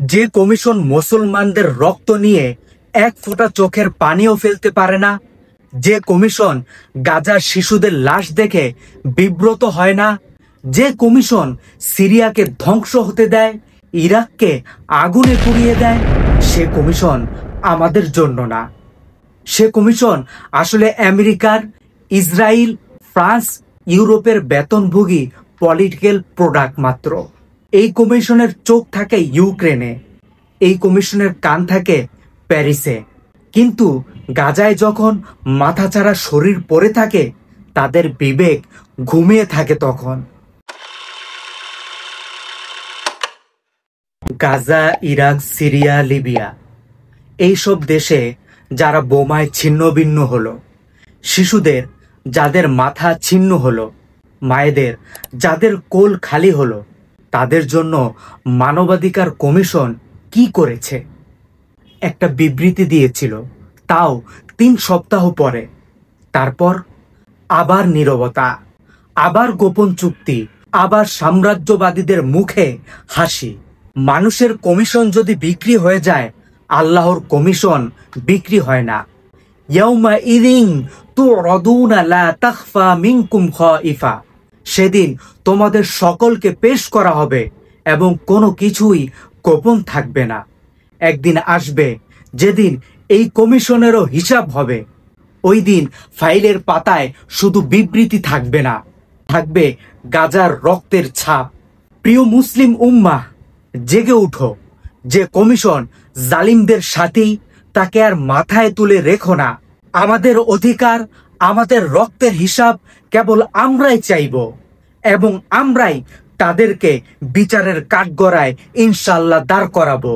যে কমিশন মুসলমানদের রক্ত নিয়ে এক ফোঁটা চোখের পানিও ফেলতে পারে না, যে কমিশন গাজার শিশুদের লাশ দেখে বিব্রত হয় না, যে কমিশন সিরিয়াকে ধ্বংস হতে দেয়, ইরাককে আগুনে পুড়িয়ে দেয়, সে কমিশন আমাদের জন্য না। সে কমিশন আসলে আমেরিকার, ইসরায়েল, ফ্রান্স, ইউরোপের বেতনভোগী পলিটিক্যাল প্রোডাক্ট মাত্র। এই কমিশনের চোখ থাকে ইউক্রেনে, এই কমিশনের কান থাকে প্যারিসে, কিন্তু গাজায় যখন মাথাচাড়া শরীর পড়ে থাকে, তাদের বিবেক ঘুমিয়ে থাকে। তখন গাজা, ইরাক, সিরিয়া, লিবিয়া, এইসব দেশে যারা বোমায় ছিন্ন ভিন্ন হলো, শিশুদের যাদের মাথা ছিন্ন হলো, মায়েদের যাদের কোল খালি হলো, তাদের জন্য মানবাধিকার কমিশন কি করেছে? একটা বিবৃতি দিয়েছিল, তাও 3 সপ্তাহ পরে। তারপর আবার নীরবতা, আবার গোপন চুক্তি, আবার সাম্রাজ্যবাদীদের মুখে হাসি। মানুষের কমিশন যদি বিক্রি হয়ে যায়, আল্লাহর কমিশন বিক্রি হয় না। ইয়াউমা ইদিন তুরাদুনা লা তাখফা মিনকুম খাইফা, সেদিন তোমাদের সকলকে পেশ করা হবে এবং কোনো কিছুই গোপন থাকবে না। একদিন আসবে যেদিন এই কমিশনেরও হিসাব হবে। ওই দিন ফাইলের পাতায় শুধু বিবৃতি থাকবে না, থাকবে গাজার রক্তের ছাপ। প্রিয় মুসলিম উম্মাহ, জেগে উঠো। যে কমিশন জালিমদের সাথেই, তাকে আর মাথায় তুলে রেখো না। আমাদের অধিকার, আমাদের রক্তের হিসাব কেবল আমরাই চাইব এবং আমরাই তাদেরকে বিচারের কাঠগড়ায় ইনশাল্লাহ দাঁড় করাবো।